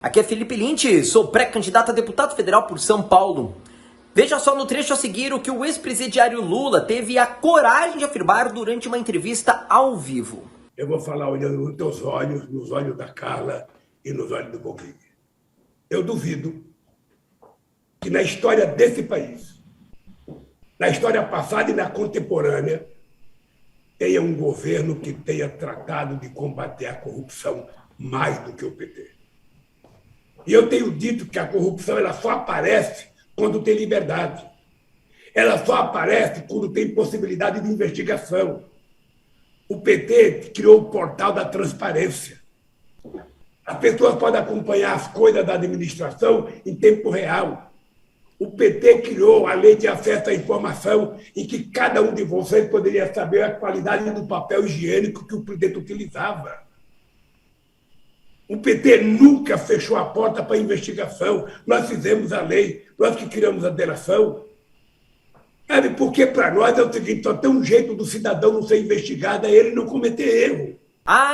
Aqui é Felipe Lynch, sou pré-candidato a deputado federal por São Paulo. Veja só no trecho a seguir o que o ex-presidiário Lula teve a coragem de afirmar durante uma entrevista ao vivo. Eu vou falar olhando nos teus olhos, nos olhos da Carla e nos olhos do Boquinha. Eu duvido que na história desse país, na história passada e na contemporânea, tenha um governo que tenha tratado de combater a corrupção mais do que o PT. E eu tenho dito que a corrupção ela só aparece quando tem liberdade. Ela só aparece quando tem possibilidade de investigação. O PT criou o portal da transparência. As pessoas podem acompanhar as coisas da administração em tempo real. O PT criou a lei de acesso à informação em que cada um de vocês poderia saber a qualidade do papel higiênico que o presidente utilizava. O PT nunca fechou a porta para a investigação. Nós fizemos a lei, nós que criamos a delação. Sabe, porque para nós é o seguinte, só tem um jeito do cidadão não ser investigado, é ele não cometer erro.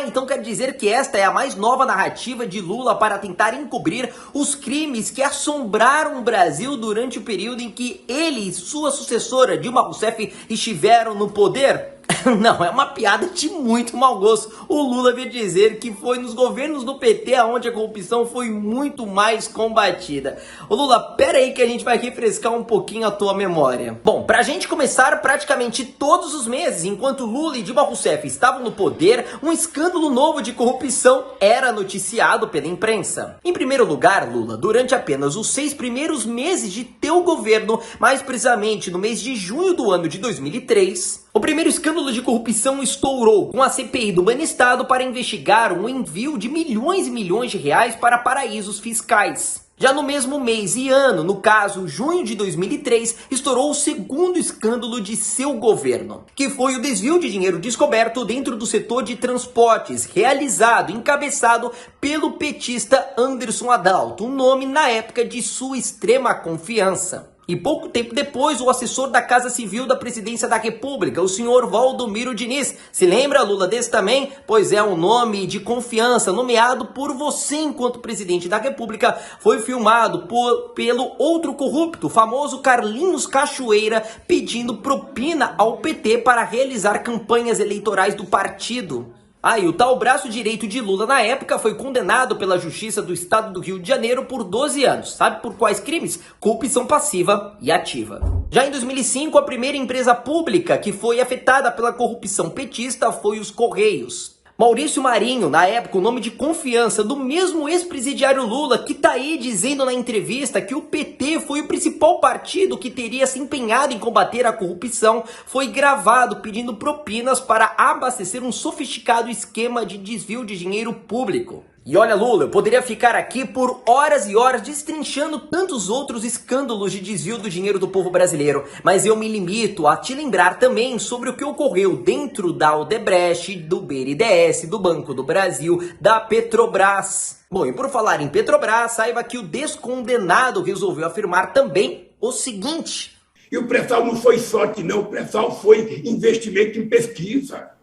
Então quer dizer que esta é a mais nova narrativa de Lula para tentar encobrir os crimes que assombraram o Brasil durante o período em que ele e sua sucessora, Dilma Rousseff, estiveram no poder? Não, é uma piada de muito mau gosto. O Lula veio dizer que foi nos governos do PT onde a corrupção foi muito mais combatida. Ô Lula, pera aí que a gente vai refrescar um pouquinho a tua memória. Bom, pra gente começar, praticamente todos os meses, enquanto Lula e Dilma Rousseff estavam no poder, um escândalo novo de corrupção era noticiado pela imprensa. Em primeiro lugar, Lula, durante apenas os 6 primeiros meses de teu governo, mais precisamente no mês de junho do ano de 2003, o primeiro escândalo de corrupção estourou com a CPI do Banestado para investigar um envio de milhões e milhões de reais para paraísos fiscais. Já no mesmo mês e ano, no caso junho de 2003, estourou o segundo escândalo de seu governo, que foi o desvio de dinheiro descoberto dentro do setor de transportes, realizado, encabeçado pelo petista Anderson Adalto, um nome na época de sua extrema confiança. E pouco tempo depois, o assessor da Casa Civil da Presidência da República, o senhor Valdomiro Diniz. Se lembra, Lula, desse também? Pois é, um nome de confiança nomeado por você enquanto presidente da República foi filmado pelo outro corrupto, o famoso Carlinhos Cachoeira, pedindo propina ao PT para realizar campanhas eleitorais do partido. E o tal braço direito de Lula na época foi condenado pela Justiça do Estado do Rio de Janeiro por 12 anos. Sabe por quais crimes? Corrupção passiva e ativa. Já em 2005, a primeira empresa pública que foi afetada pela corrupção petista foi os Correios. Maurício Marinho, na época o nome de confiança do mesmo ex-presidiário Lula, que tá aí dizendo na entrevista que o PT foi o principal partido que teria se empenhado em combater a corrupção, foi gravado pedindo propinas para abastecer um sofisticado esquema de desvio de dinheiro público. E olha, Lula, eu poderia ficar aqui por horas e horas destrinchando tantos outros escândalos de desvio do dinheiro do povo brasileiro, mas eu me limito a te lembrar também sobre o que ocorreu dentro da Odebrecht, do BNDES, do Banco do Brasil, da Petrobras. Bom, e por falar em Petrobras, saiba que o descondenado resolveu afirmar também o seguinte. E o pré-sal não foi sorte, não. O pré-sal foi investimento em pesquisa.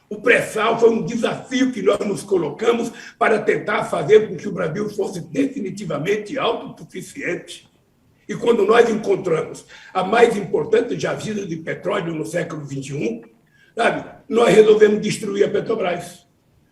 O pré-sal foi um desafio que nós nos colocamos para tentar fazer com que o Brasil fosse definitivamente autossuficiente. E quando nós encontramos a mais importante jazida de petróleo no século XXI, sabe, nós resolvemos destruir a Petrobras.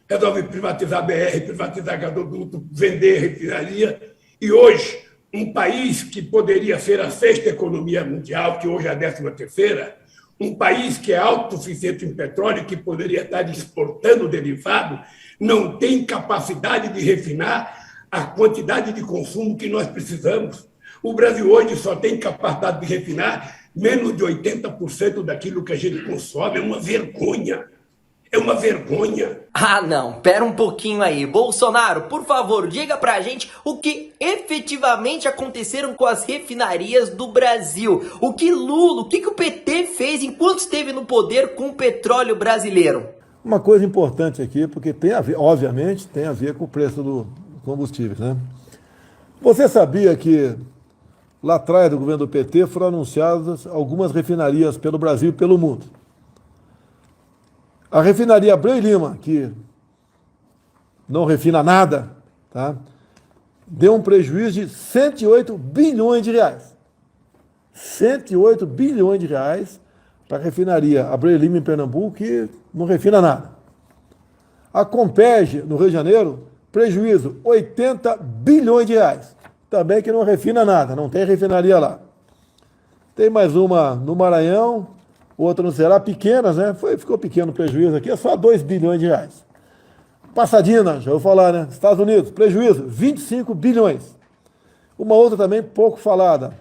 Resolvemos privatizar a BR, privatizar gasoduto, vender refinaria. E hoje, um país que poderia ser a 6ª economia mundial, que hoje é a 13ª, um país que é autossuficiente em petróleo, que poderia estar exportando derivado, não tem capacidade de refinar a quantidade de consumo que nós precisamos. O Brasil hoje só tem capacidade de refinar menos de 80% daquilo que a gente consome. É uma vergonha. É uma vergonha. Não, pera um pouquinho aí. Bolsonaro, por favor, diga pra gente o que efetivamente aconteceram com as refinarias do Brasil. O que Lula, o que o PT fez enquanto esteve no poder com o petróleo brasileiro? Uma coisa importante aqui, porque tem a ver, obviamente, tem a ver com o preço do combustível, né? Você sabia que lá atrás do governo do PT foram anunciadas algumas refinarias pelo Brasil e pelo mundo? A refinaria Abreu e Lima, que não refina nada, tá? deu um prejuízo de 108 bilhões de reais. 108 bilhões de reais para a refinaria Abreu e Lima em Pernambuco, que não refina nada. A Compeg, no Rio de Janeiro, prejuízo 80 bilhões de reais. Também que não refina nada, não tem refinaria lá. Tem mais uma no Maranhão, outra no Ceará, pequenas, né? Ficou pequeno o prejuízo aqui, é só 2 bilhões de reais. Passadina, já vou falar, né? Estados Unidos, prejuízo, 25 bilhões. Uma outra também pouco falada,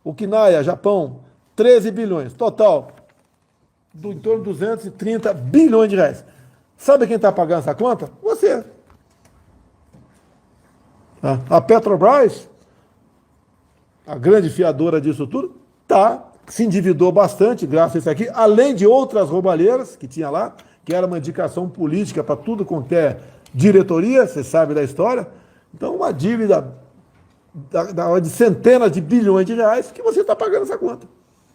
o Kinaya, Japão, 13 bilhões. Total, em torno de 230 bilhões de reais. Sabe quem está pagando essa conta? Você. A Petrobras, a grande fiadora disso tudo, se endividou bastante graças a isso aqui, além de outras roubalheiras que tinha lá, que era uma indicação política para tudo quanto é diretoria, você sabe da história. Então, uma dívida de centenas de bilhões de reais que você está pagando essa conta.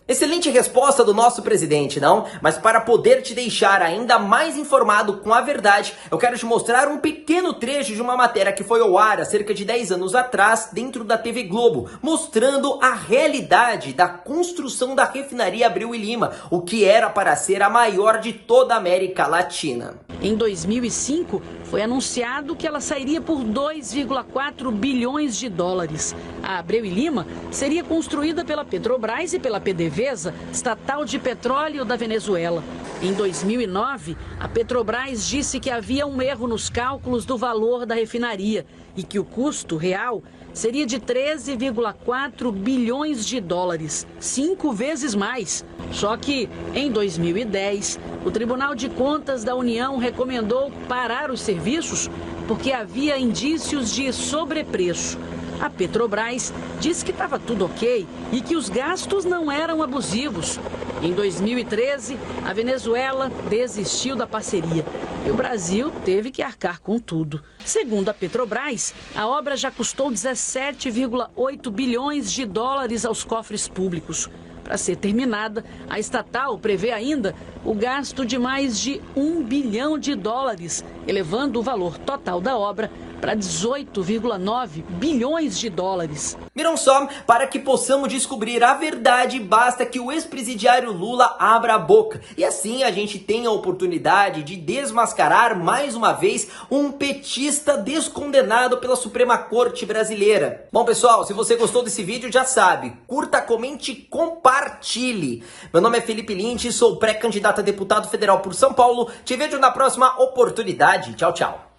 Excelente resposta do nosso presidente, não? Mas para poder te deixar ainda mais informado com a verdade, eu quero te mostrar um pequeno trecho de uma matéria que foi ao ar há cerca de 10 anos atrás dentro da TV Globo, mostrando a realidade da construção da refinaria Abreu e Lima, o que era para ser a maior de toda a América Latina. Em 2005, foi anunciado que ela sairia por 2,4 bilhões de dólares. A Abreu e Lima seria construída pela Petrobras e pela PDVSA, estatal de petróleo da Venezuela. Em 2009, a Petrobras disse que havia um erro nos cálculos do valor da refinaria e que o custo real seria de 13,4 bilhões de dólares, 5 vezes mais. Só que, em 2010, o Tribunal de Contas da União recomendou parar os serviços porque havia indícios de sobrepreço. A Petrobras disse que estava tudo ok e que os gastos não eram abusivos. Em 2013, a Venezuela desistiu da parceria e o Brasil teve que arcar com tudo. Segundo a Petrobras, a obra já custou 17,8 bilhões de dólares aos cofres públicos. Para ser terminada, a estatal prevê ainda o gasto de mais de 1 bilhão de dólares, elevando o valor total da obra para 18,9 bilhões de dólares. Viram só? Para que possamos descobrir a verdade, basta que o ex-presidiário Lula abra a boca. E assim a gente tem a oportunidade de desmascarar mais uma vez um petista descondenado pela Suprema Corte Brasileira. Bom, pessoal, se você gostou desse vídeo, já sabe, curta, comente e compartilhe. Meu nome é Felipe Lynch, sou pré-candidato a deputado federal por São Paulo. Te vejo na próxima oportunidade. Tchau, tchau.